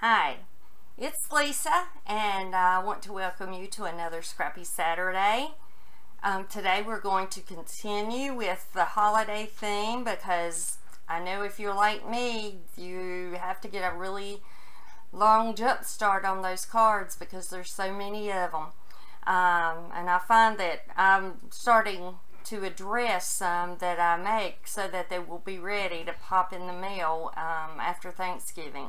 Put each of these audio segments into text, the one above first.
Hi, it's Lisa, and I want to welcome you to another Scrappy Saturday. Today we're going to continue with the holiday theme because I know if you're like me, you have to get a really long jump start on those cards because there's so many of them. And I find that I'm starting to address some that I make so that they will be ready to pop in the mail after Thanksgiving.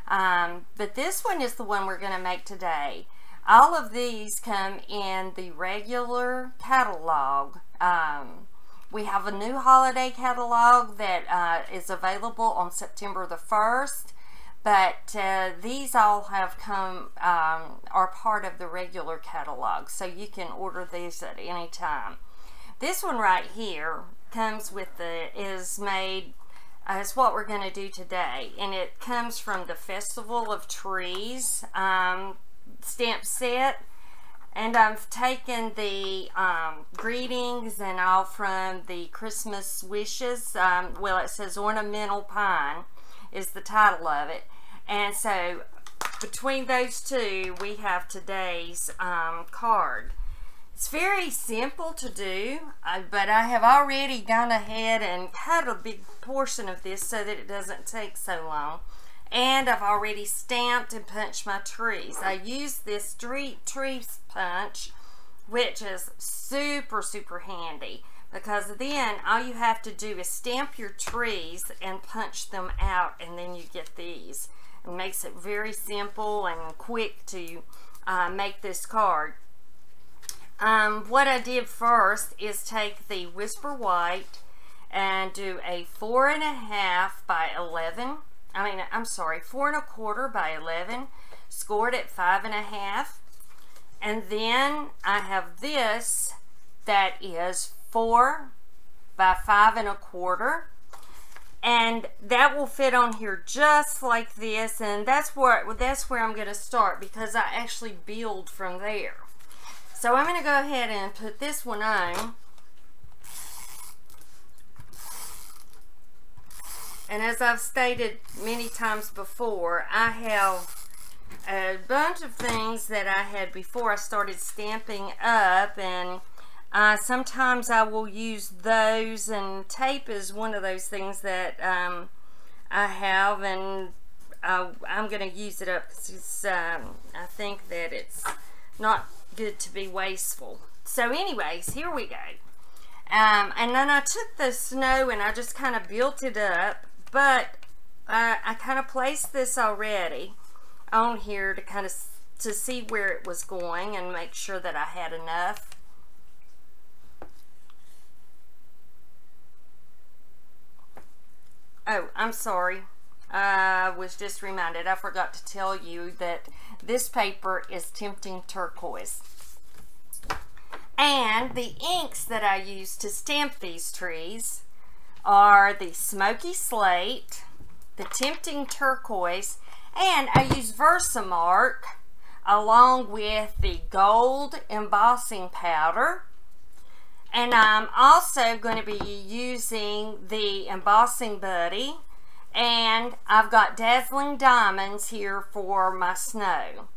But this one is the one we're going to make today. All of these come in the regular catalog. We have a new holiday catalog that is available on September the 1st. But these all have come, are part of the regular catalog, so you can order these at any time. This one right here comes with is what we're going to do today, and it comes from the Festival of Trees stamp set. And I've taken the greetings and all from the Christmas wishes. Well, it says Ornamental Pine is the title of it. And so between those two, we have today's card. It's very simple to do, but I have already gone ahead and cut a big portion of this so that it doesn't take so long. And I've already stamped and punched my trees. I use this tree punch, which is super handy, because then all you have to do is stamp your trees and punch them out, and then you get these. It makes it very simple and quick to make this card. What I did first is take the Whisper White and do a 4.5 by 11. I'm sorry, 4 1/4 by 11, scored at 5.5. And then I have this that is 4 by 5 1/4. And that will fit on here just like this, and that's where I'm going to start, because I actually build from there. So I'm going to go ahead and put this one on. And as I've stated many times before, I have a bunch of things that I had before I started stamping up, and sometimes I will use those, and tape is one of those things that I have, and I'm going to use it up because I think that it's not good to be wasteful. So anyways, here we go. And then I took the snow and I just kind of built it up, but I kind of placed this already on here to see where it was going and make sure that I had enough. Oh, I'm sorry. I was just reminded. I forgot to tell you that this paper is Tempting Turquoise. And the inks that I use to stamp these trees are the Smoky Slate, the Tempting Turquoise, and I use Versamark along with the gold embossing powder. And I'm also going to be using the Embossing Buddy, and I've got Dazzling Diamonds here for my snow.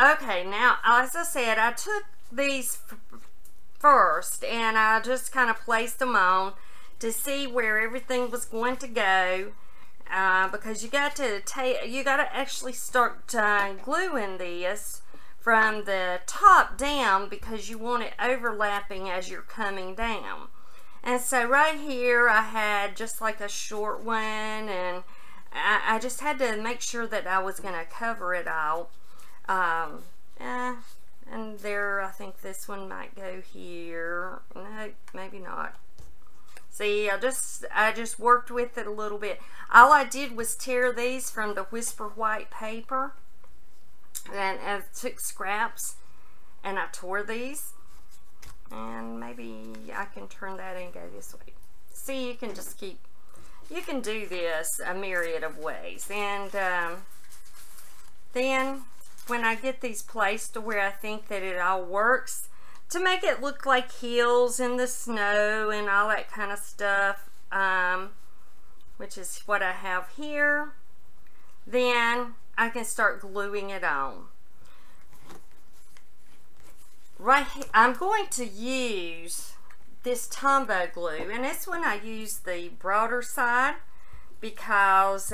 Okay, now as I said, I took these first and I just kind of placed them on to see where everything was going to go, because you got to actually start gluing this from the top down, because you want it overlapping as you're coming down. And so right here I had just like a short one, and I just had to make sure that I was going to cover it all. And there, I think this one might go here. No, maybe not. See, I just worked with it a little bit. All I did was tear these from the Whisper White paper, and I took scraps and I tore these, and maybe I can turn that and go this way. See, you can just you can do this a myriad of ways. And then when I get these placed to where I think that it all works, to make it look like hills in the snow and all that kind of stuff, which is what I have here, then I can start gluing it on. Right here, I'm going to use this Tombow glue, and this one I use the broader side because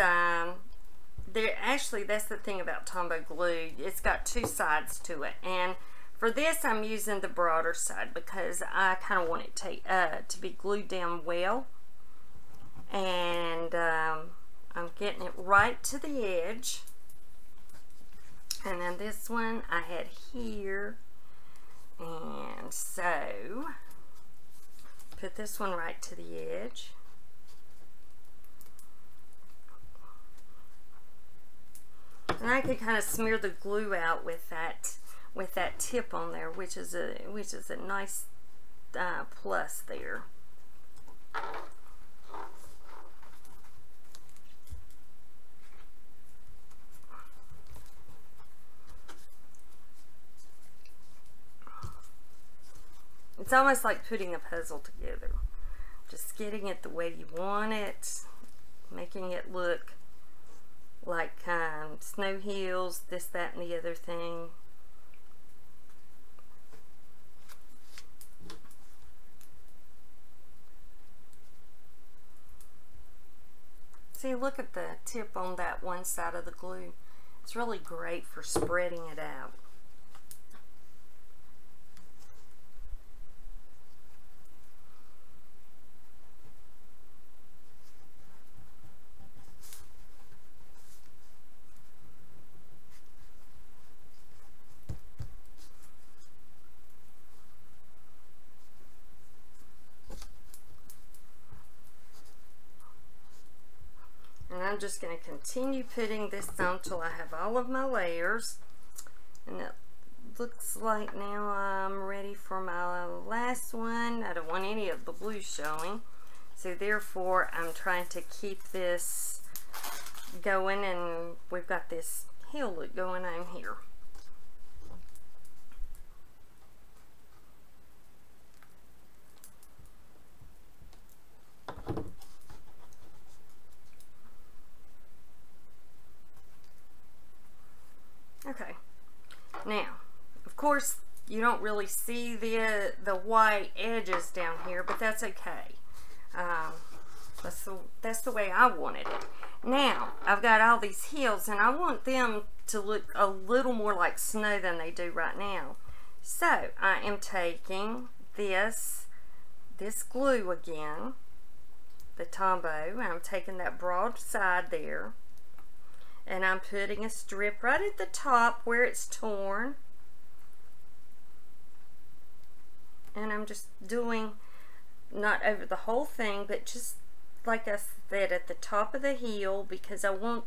actually that's the thing about Tombow glue, it's got two sides to it, and for this I'm using the broader side because I kind of want it to be glued down well, and I'm getting it right to the edge. And then this one I had here, and so put this one right to the edge. And I could kind of smear the glue out with that tip on there, which is a nice plus there. It's almost like putting a puzzle together. Just getting it the way you want it, making it look like snow hills, this, that, and the other thing. See, look at the tip on that one side of the glue. It's really great for spreading it out. I'm just going to continue putting this on till I have all of my layers, and it looks like now I'm ready for my last one. I don't want any of the blue showing, so therefore I'm trying to keep this going, and we've got this heel look going on here. Okay, now of course you don't really see the white edges down here, but that's okay. That's the way I wanted it. Now I've got all these heels, and I want them to look a little more like snow than they do right now. So I am taking this glue again, the Tombow, and I'm taking that broad side there, and I'm putting a strip right at the top where it's torn, and I'm just doing, not over the whole thing, but just like I said, at the top of the heel, because I want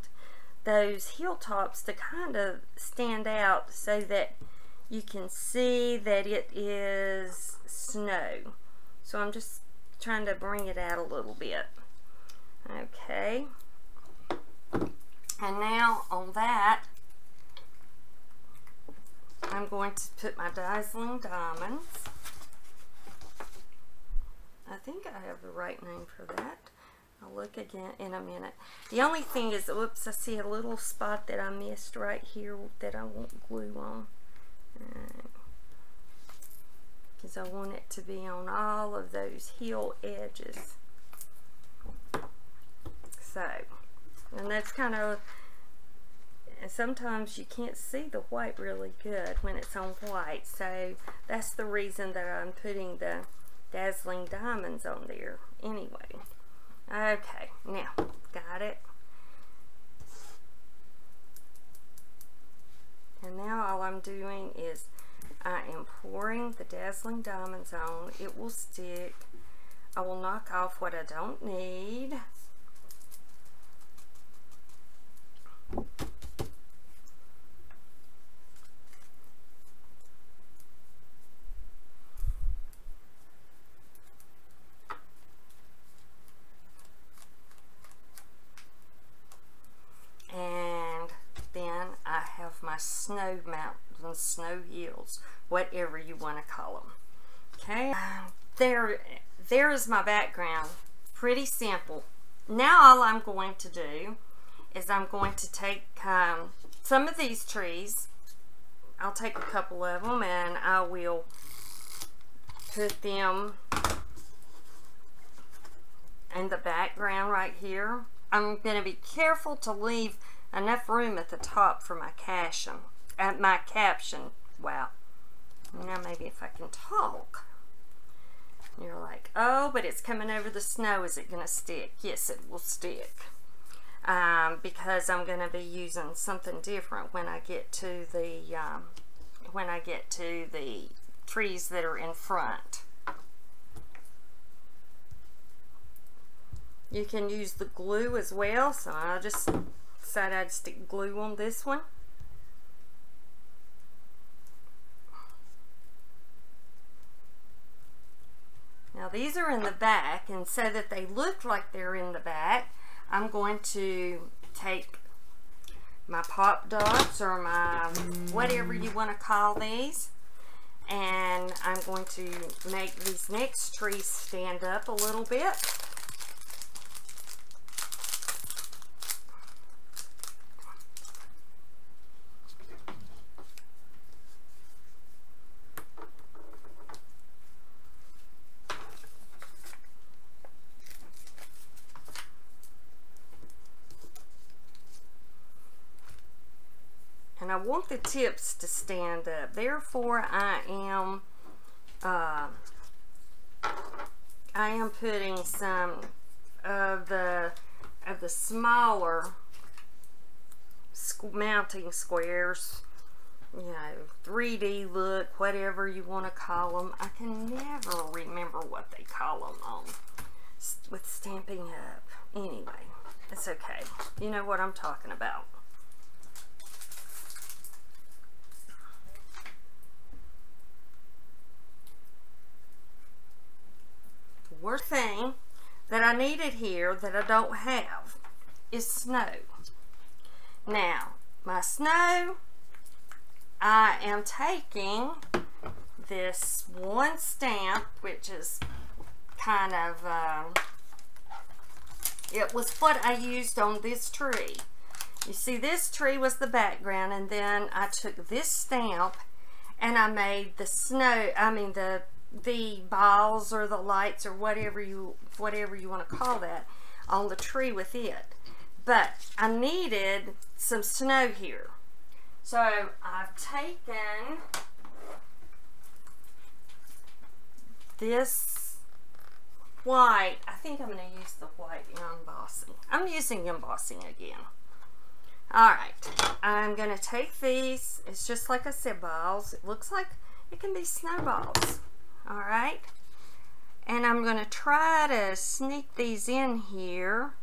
those heel tops to kind of stand out so that you can see that it is snow. So I'm just trying to bring it out a little bit. Okay. And now on that, I'm going to put my Dazzling Diamonds. I think I have the right name for that. I'll look again in a minute. The only thing is, oops, I see a little spot that I missed right here that I want glue on. Because I want it to be on all of those heel edges. So, and that's kind of, and sometimes you can't see the white really good when it's on white, so that's the reason that I'm putting the Dazzling Diamonds on there anyway. Okay, now got it. And now all I'm doing is I am pouring the Dazzling Diamonds on. It will stick. I will knock off what I don't need. And then I have my snow mountains, snow hills, whatever you want to call them. Okay, there is my background. Pretty simple. now all I'm going to do is I'm going to take some of these trees. I'll take a couple of them and I will put them in the background right here. I'm going to be careful to leave enough room at the top for my caption. Wow. Now maybe if I can talk. You're like, oh, but it's coming over the snow. Is it going to stick? Yes, it will stick. Because I'm going to be using something different when I get to the trees that are in front. You can use the glue as well, so I just decided I'd stick glue on this one. Now these are in the back, and so that they look like they're in the back, I'm going to take my pop dots or my whatever you want to call these, and I'm going to make these next trees stand up a little bit. And I want the tips to stand up. Therefore, I am putting some of the smaller mounting squares, you know, 3D look, whatever you want to call them. I can never remember what they call them on with Stampin' Up. Anyway, it's okay. You know what I'm talking about. Worst thing that I needed here that I don't have is snow. Now, my snow, I am taking this one stamp, which is kind of, it was what I used on this tree. You see, this tree was the background, and then I took this stamp and I made the snow, the balls or the lights or whatever you want to call that on the tree with it. But I needed some snow here, so I've taken this white. I think I'm going to use the white embossing. I'm using embossing again. Alright, I'm going to take these. It's just like I said, balls. It looks like it can be snowballs. Alright, and I'm going to try to sneak these in here.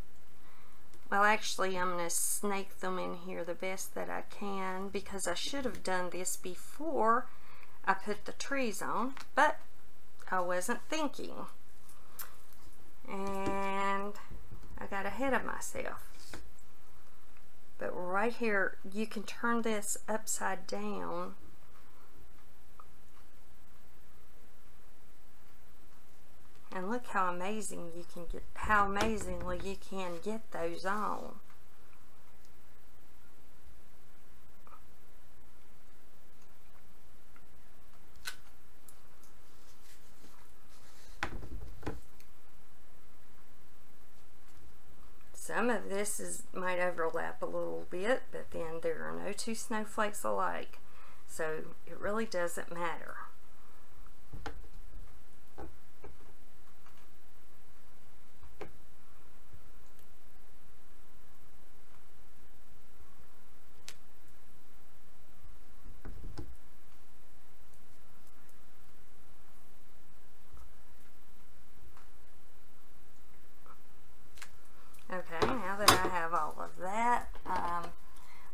Well, actually, I'm going to snake them in here the best that I can, because I should have done this before I put the trees on, but I wasn't thinking. And I got ahead of myself. But right here, you can turn this upside down. And look how amazing you can get, how amazingly you can get those on. Some of this might overlap a little bit, but then there are no two snowflakes alike, so it really doesn't matter. Okay, now that I have all of that,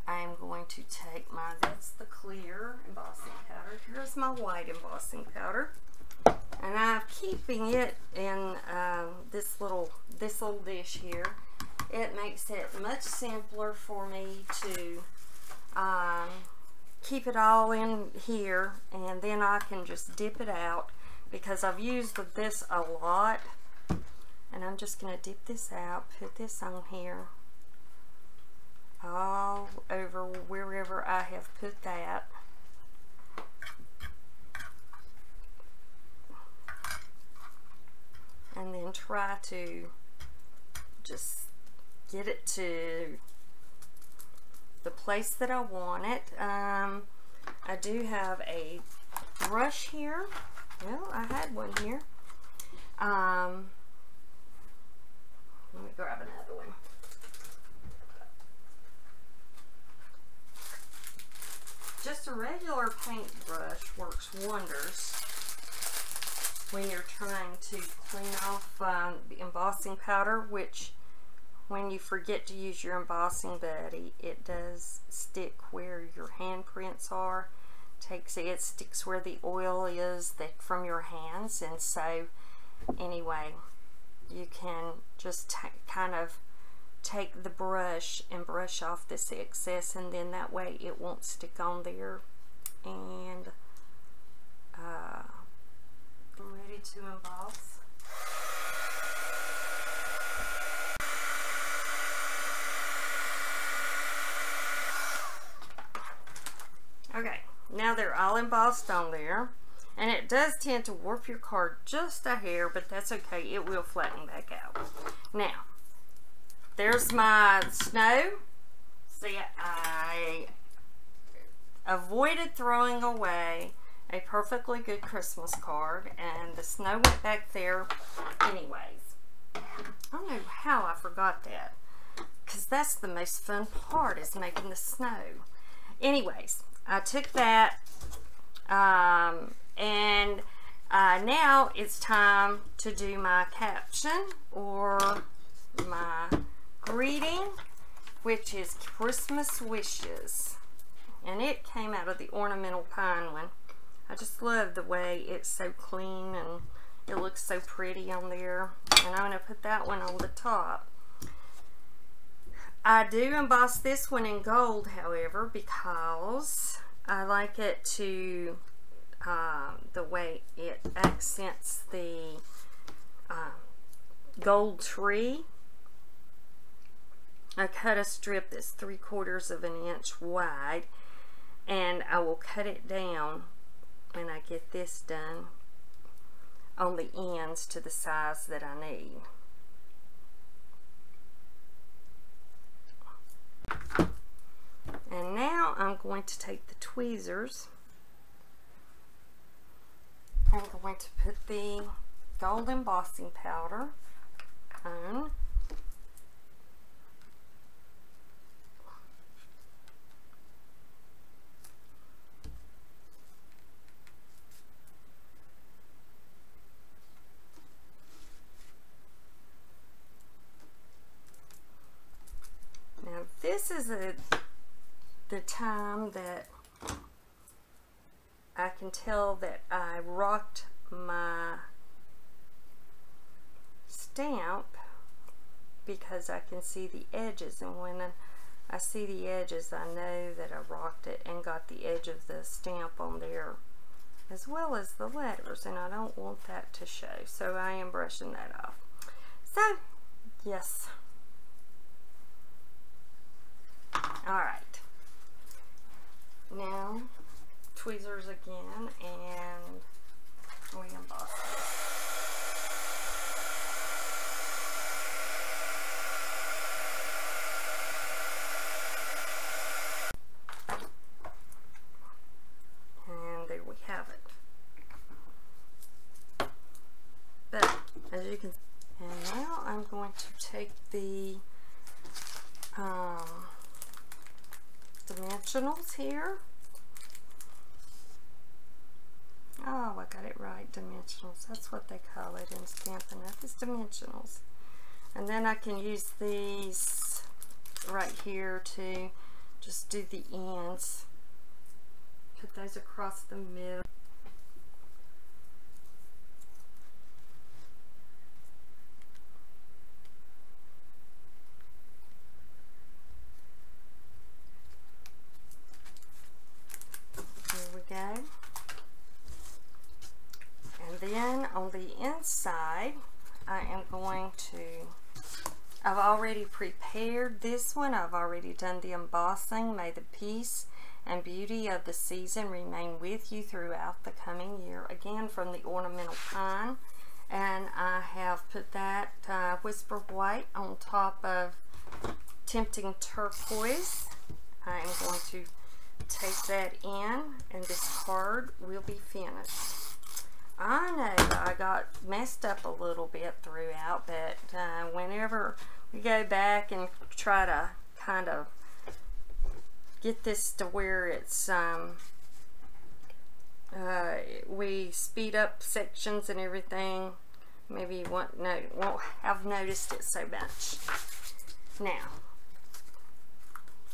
I'm going to take that's the clear embossing powder. Here's my white embossing powder. And I'm keeping it in this little dish here. It makes it much simpler for me to keep it all in here, and then I can just dip it out, because I've used this a lot. And I'm just going to dip this out, put this on here, all over wherever I have put that. And then try to just get it to the place that I want it. I do have a brush here. Well, I had one here. Let me grab another one. Just a regular paintbrush works wonders when you're trying to clean off the embossing powder, which when you forget to use your embossing buddy, it does stick where your handprints are. It sticks where the oil is from your hands, and so anyway, you can just kind of take the brush and brush off this excess, and then that way it won't stick on there. And I'm ready to emboss. Okay, now they're all embossed on there, and it does tend to warp your card just a hair, but that's okay, it will flatten back out. Now, there's my snow. See, I avoided throwing away a perfectly good Christmas card, and the snow went back there anyways. I don't know how I forgot that, because that's the most fun part, is making the snow. Anyways, I took that, and now it's time to do my caption, or my greeting, which is Christmas wishes. And it came out of the ornamental pine one. I just love the way it's so clean and it looks so pretty on there. And I'm going to put that one on the top. I do emboss this one in gold, however, because I like it to, the way it accents the gold tree. I cut a strip that's 3/4 of an inch wide, and I will cut it down when I get this done on the ends to the size that I need. And now I'm going to take the tweezers. I'm going to put the gold embossing powder on. Now this is the time that I can tell that I rocked my stamp, because I can see the edges, and when I see the edges, I know that I rocked it and got the edge of the stamp on there as well as the letters, and I don't want that to show, so I am brushing that off. So yes, alright, now tweezers again, and we emboss this. And there we have it. But as you can, and now I'm going to take the dimensionals here. Oh, I got it right, dimensionals. That's what they call it in Stampin' Up! It's dimensionals. And then I can use these right here to just do the ends. Put those across the middle. There we go. And then on the inside, I am going to, I've already prepared this one. I've already done the embossing. May the peace and beauty of the season remain with you throughout the coming year. Again, from the Ornamental Pine. And I have put that Whisper White on top of Tempting Turquoise. I am going to take that in, and this card will be finished. I know I got messed up a little bit throughout, but whenever we go back and try to kind of get this to where it's we speed up sections and everything, maybe you won't have noticed it so much. Now,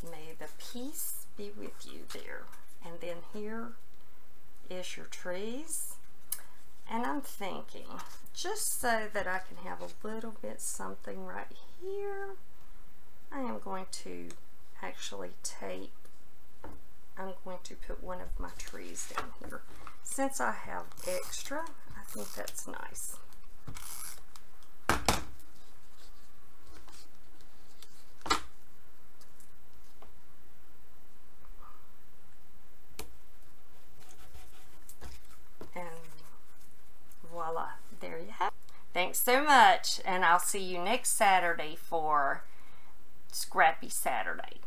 may the peace be with you there. And then here is your trees. And I'm thinking, just so that I can have a little bit something right here, I am going to actually tape, I'm going to put one of my trees down here. Since I have extra, I think that's nice. And voila, there you have it. Thanks so much, and I'll see you next Saturday for Scrappy Saturday.